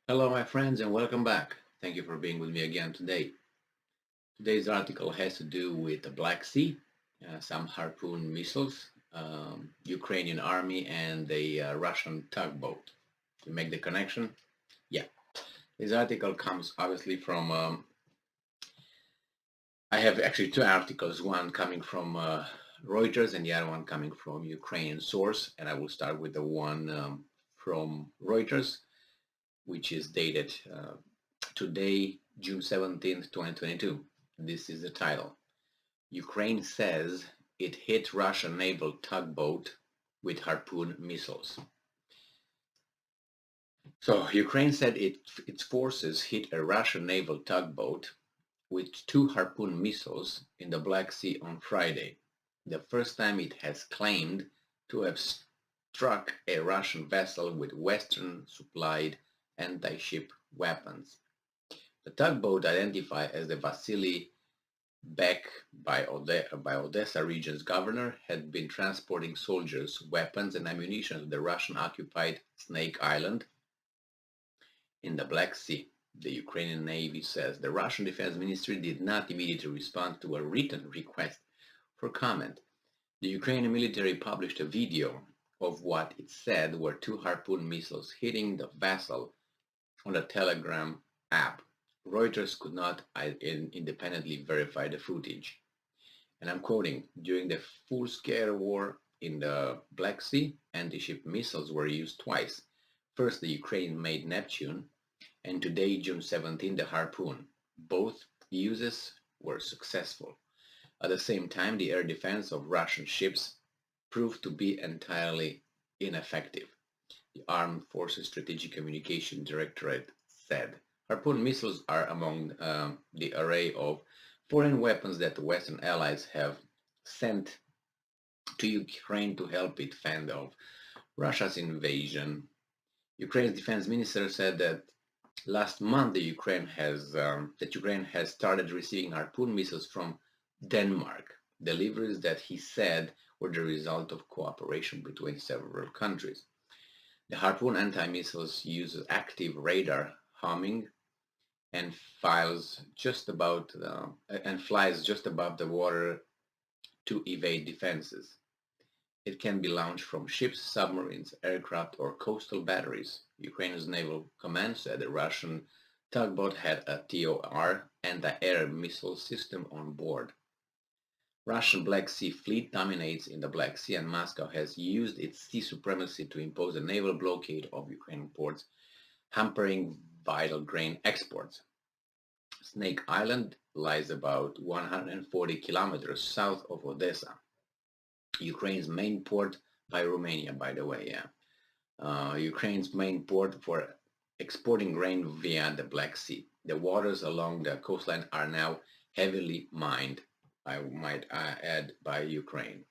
Hello, my friends, and welcome back. Thank you for being with me again today. Today's article has to do with the Black Sea, some Harpoon missiles, Ukrainian army, and the Russian tugboat. To make the connection, yeah. This article comes obviously from. I have actually two articles, one coming from Reuters and the other one coming from Ukrainian source, and I will start with the one from Reuters, which is dated today, June 17th, 2022. This is the title. Ukraine says it hit Russian naval tugboat with Harpoon missiles. So Ukraine said its forces hit a Russian naval tugboat with two Harpoon missiles in the Black Sea on Friday, the first time it has claimed to have struck a Russian vessel with Western-supplied anti-ship weapons. The tugboat, identified as the Vasily Beck by Odessa region's governor, had been transporting soldiers, weapons, and ammunition to the Russian-occupied Snake Island in the Black Sea. The Ukrainian Navy says the Russian Defense Ministry did not immediately respond to a written request for comment. The Ukrainian military published a video of what it said were two Harpoon missiles hitting the vessel on a Telegram app. Reuters could not independently verify the footage. And I'm quoting, during the full-scale war in the Black Sea, anti-ship missiles were used twice. First, the Ukraine-made Neptune, and today, June 17, the Harpoon. Both uses were successful. At the same time, the air defense of Russian ships proved to be entirely ineffective, the Armed Forces Strategic Communication Directorate said. Harpoon missiles are among the array of foreign weapons that the Western allies have sent to Ukraine to help it fend off Russia's invasion. Ukraine's defense minister said that last month Ukraine has started receiving Harpoon missiles from Denmark, deliveries that he said were the result of cooperation between several countries. The Harpoon anti-missiles uses active radar homing and flies just above the water to evade defenses. It can be launched from ships, submarines, aircraft, or coastal batteries. Ukraine's naval command said the Russian tugboat had a TOR anti-air missile system on board. Russian Black Sea Fleet dominates in the Black Sea, and Moscow has used its sea supremacy to impose a naval blockade of Ukrainian ports, hampering vital grain exports. Snake Island lies about 140 kilometers south of Odessa, Ukraine's main port by Romania, by the way. Yeah, Ukraine's main port for exporting grain via the Black Sea. The waters along the coastline are now heavily mined, I might add, by Ukraine.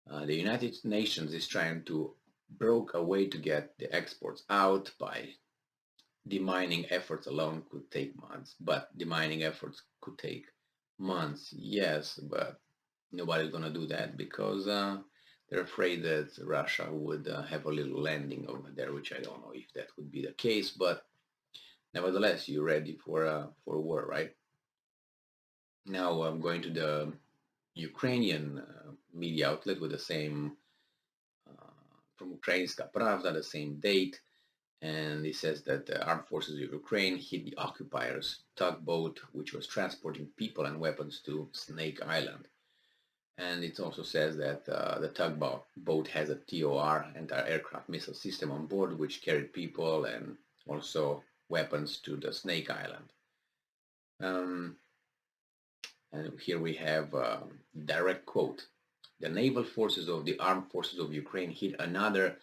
The United Nations is trying to broker a way to get the exports out by demining efforts alone could take months, but demining efforts could take months, yes, but nobody's going to do that because they're afraid that Russia would have a little landing over there, which I don't know if that would be the case, but nevertheless, you're ready for war, right? Now I'm going to the Ukrainian media outlet with the same, from Ukrainska Pravda, the same date, and it says that the armed forces of Ukraine hit the occupiers' tugboat, which was transporting people and weapons to Snake Island. And it also says that the tugboat has a TOR, anti-aircraft missile system on board, which carried people and also weapons to the Snake Island. And here we have a direct quote. The naval forces of the armed forces of Ukraine hit another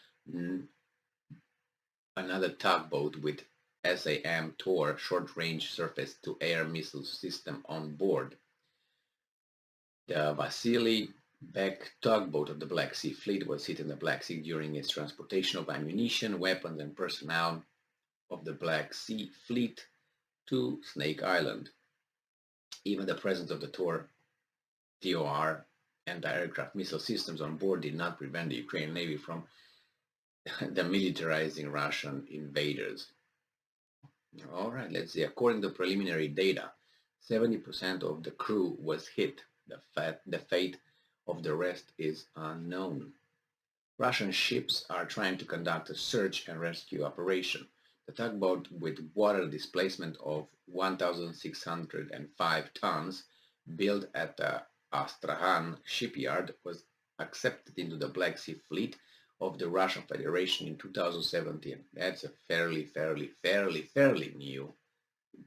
tugboat with SAM TOR short-range surface-to-air missile system on board. The Vasily Beck tugboat of the Black Sea Fleet was hit in the Black Sea during its transportation of ammunition, weapons, and personnel of the Black Sea Fleet to Snake Island. Even the presence of the TOR anti-aircraft missile systems on board did not prevent the Ukrainian Navy from demilitarizing Russian invaders. All right, let's see. According to preliminary data, 70% of the crew was hit. The fate of the rest is unknown. Russian ships are trying to conduct a search and rescue operation. The tugboat with water displacement of 1,605 tons, built at the Astrakhan shipyard, was accepted into the Black Sea Fleet of the Russian Federation in 2017. That's a fairly new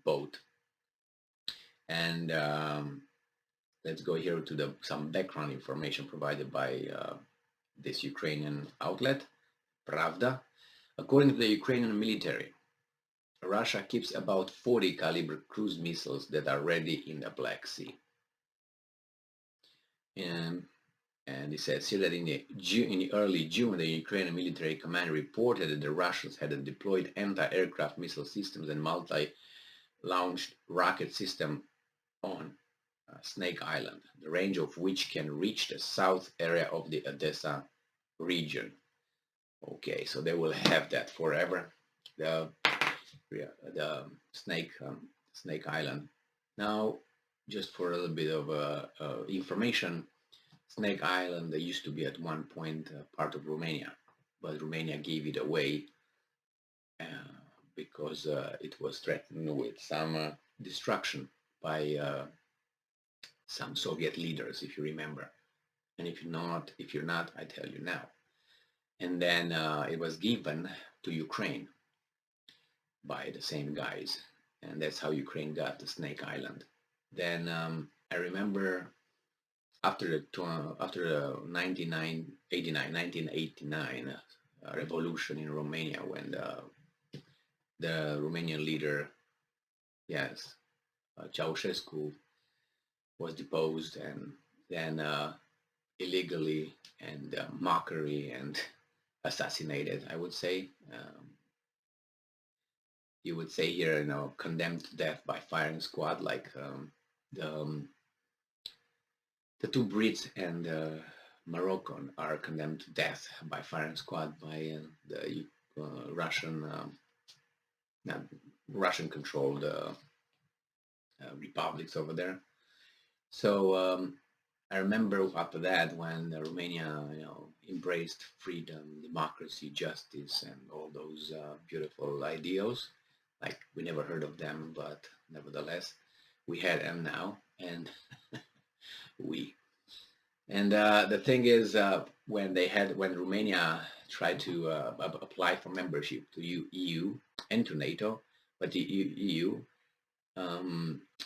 boat. And let's go here to some background information provided by this Ukrainian outlet, Pravda. According to the Ukrainian military, Russia keeps about 40 caliber cruise missiles that are ready in the Black Sea. And it says here that in the early June, the Ukrainian military command reported that the Russians had deployed anti-aircraft missile systems and multi-launched rocket system on Snake Island, the range of which can reach the south area of the Odessa region. Okay, so they will have that forever. The Snake Island. Now, just for a little bit of information, Snake Island they used to be at one point part of Romania, but Romania gave it away because it was threatened with some destruction by some Soviet leaders, if you remember. And if you're not, I tell you now. And then it was given to Ukraine by the same guys, and that's how Ukraine got the Snake Island. Then I remember after the 1989 revolution in Romania, when the Romanian leader, yes, Ceausescu, was deposed, and then illegally and mockery and assassinated, I would say. You would say here, condemned to death by firing squad, like the two Brits and Moroccan are condemned to death by firing squad by the Russian-controlled republics over there. So I remember after that when Romania, embraced freedom, democracy, justice, and all those beautiful ideals. Like we never heard of them, but nevertheless, we had them now, and the thing is, when Romania tried to apply for membership to EU and to NATO, but the EU,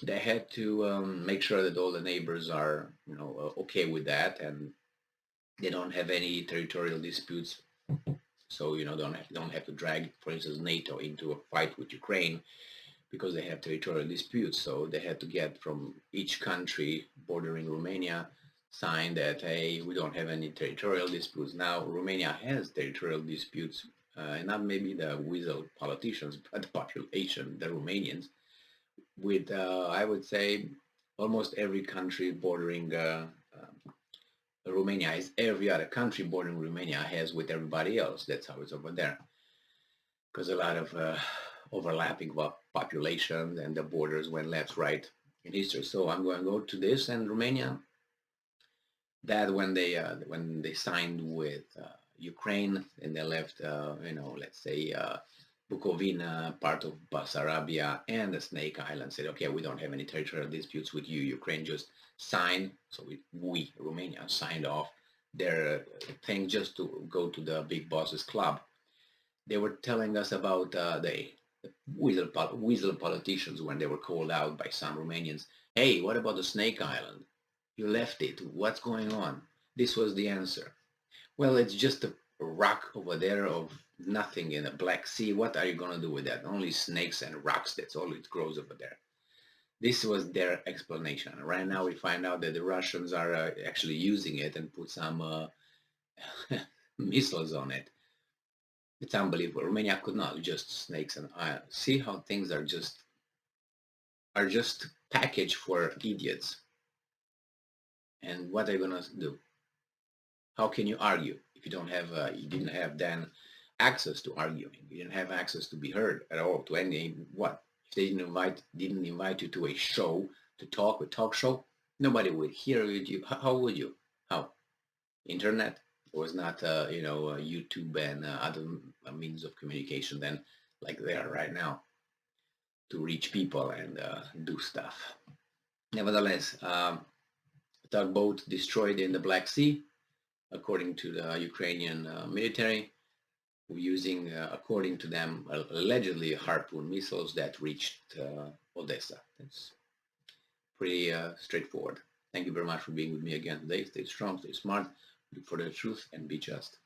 they had to make sure that all the neighbors are, okay with that, and they don't have any territorial disputes. So don't have to drag, for instance, NATO into a fight with Ukraine because they have territorial disputes. So they had to get from each country bordering Romania sign that, hey, we don't have any territorial disputes. Now Romania has territorial disputes, and not maybe the weasel politicians, but the population, the Romanians, with I would say almost every country bordering Romania is every other country bordering Romania has with everybody else. That's how it's over there. Because a lot of overlapping populations and the borders went left, right in history. So I'm going to go to this, and Romania, that when they signed with Ukraine and they left, let's say Bukovina, part of Bessarabia, and the Snake Island, said, okay, we don't have any territorial disputes with you. Ukraine just signed, so we Romania, signed off their thing just to go to the big bosses club. They were telling us about the weasel politicians when they were called out by some Romanians. Hey, what about the Snake Island? You left it. What's going on? This was the answer. Well, it's just a rock over there of nothing in the Black Sea. What are you going to do with that? Only snakes and rocks. That's all it grows over there. This was their explanation. Right now we find out that the Russians are actually using it and put some missiles on it. It's unbelievable. Romania could not, just snakes and iron. See how things are just packaged for idiots. And what are you going to do? How can you argue if you don't have you didn't have then access to arguing. You didn't have access to be heard at all to any what. If they didn't invite you to a show to talk, a talk show, nobody would hear you. How would you? How? Internet was not, YouTube and other means of communication then like they are right now to reach people and do stuff. Nevertheless, tugboat destroyed in the Black Sea, according to the Ukrainian military, using, according to them, allegedly Harpoon missiles that reached Odessa. It's pretty straightforward. Thank you very much for being with me again today. Stay strong, stay smart, look for the truth, and be just.